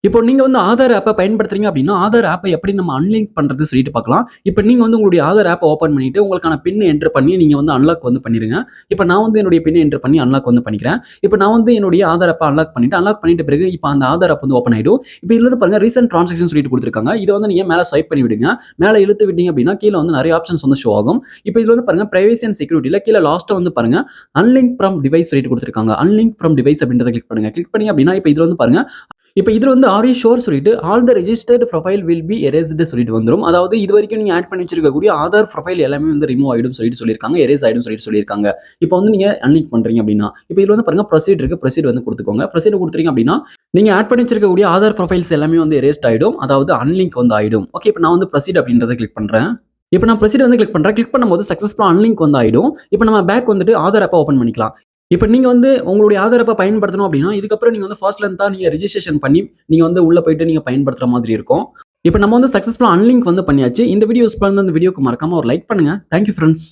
இப்போ நீங்க வந்து ஆதார் ஆப்ப பயன்படுத்துறீங்க அப்படின்னா, ஆதார் ஆப்ப எப்படி நம்ம அன்லிங்க் பண்றது சொல்லிட்டு பார்க்கலாம். இப்ப நீங்க வந்து உங்களுடைய ஆதார் ஆப்ப ஓப்பன் பண்ணிட்டு, உங்களுக்கான பின் என்டர் பண்ணி நீங்க வந்து அன்லாக் வந்து பண்ணிருங்க. இப்ப நான் வந்து என்னுடைய பின் என்டர் பண்ணி அன்லாக் வந்து பண்ணிக்கிறேன். இப்ப நான் வந்து என்னுடைய ஆதார் ஆப்ப அன்லாக் பண்ணிட்ட பிறகு இப்ப அந்த ஆதார் ஆப் வந்து ஓப்பன் ஆயிடும். இப்ப இதுல இருந்து பாருங்க ரீசென்ட் டிரான்சாக்ஷன் சொல்லிட்டு குடுத்துருக்காங்க. இத வந்து நீங்க மேல ஸ்வைப் பண்ணி விடுங்க. மேல இழுத்து விட்டீங்க அப்படின்னா, கீழ வந்து நெறைய ஆப்ஷன்ஸ் வந்து ஷோ ஆகும். இப்ப இதுல வந்து பாருங்க பிரைவசி அண்ட் செக்யூரிட்டில கீழ லாஸ்ட்டா வந்து பாருங்க, அன்லிங்க் ஃப்ரம் டிவைஸ் சொல்லிட்டு குடுத்துருக்காங்க. அன்லிங்க் ஃப்ரம் டிவைஸ் அப்படின்றத கிளிக் பண்ணுங்க. கிளிக் பண்ணீங்க அப்படின்னா, இப்ப இதுல வந்து பாருங்க இப்ப இதுல வந்து ஆர் யூ ஷூர் சொல்லிட்டு all the registered profile will be erased சொல்லிட்டு வந்துரும். அதாவது இதுவரைக்கும் நீங்க ஆட் பண்ணி வச்சிருக்கக்கூடிய ஆதார் ப்ரொஃபைல் எல்லாமே வந்து ரிமூவ் ஆயிடும் சொல்லிட்டு சொல்லியிருக்காங்க. எரேஸ் ஆயிடும் சொல்லிட்டு சொல்லியிருக்காங்க. இப்போ வந்து நீங்க அன்லிங்க் பண்றீங்க அப்படின்னா, இப்போ இதுல வந்து பாருங்க ப்ரொசீட் இருக்கு. ப்ரொசீட் வந்து குடுத்துக்கோங்க. ப்ரொசீட் குடுத்தீங்க அப்படின்னா, நீங்க ஆட் பண்ணி வச்சிருக்கக்கூடிய ஆதார் ப்ரொஃபைல்ஸ் எல்லாமே வந்து எரேஸ்ட் ஆயிடும். அதாவது அன்லிங்க் வந்து ஆயிடும். ஓகே, இப்போ நான் வந்து ப்ரொசீட் அப்படின்றத கிளிக் பண்றேன். இப்போ நான் ப்ரொசீட் வந்து கிளிக் பண்றேன். கிளிக் பண்ணும்போது சக்சஸ்ஃபுல்லா அன்லிங்க் வந்து ஆயிடும். இப்போ நம்ம பேக் வந்துட்டு ஆதார் ஆப்ப ஓப்பன் பண்ணிக்கலாம். இப்ப நீங்க வந்து உங்களுடைய ஆதார் ஆப்ப பயன்படுத்தணும் அப்படின்னா, இதுக்கப்புறம் நீங்க வந்து ஃபர்ஸ்ட்ல இருந்து தான் நீங்க ரிஜிஸ்ட்ரேஷன் பண்ணி, நீங்க வந்து உள்ள போயிட்டு நீங்க பயன்படுத்துற மாதிரி இருக்கும். இப்ப நம்ம வந்து சக்சஸ்ஃபுல்லா அன்லிங்க் வந்து பண்ணியாச்சு. இந்த வீடியோ யூஸ்ஃபுல்லா இருந்தா இந்த வீடியோக்கு மறக்காம ஒரு லைக் பண்ணுங்க. Thank you friends.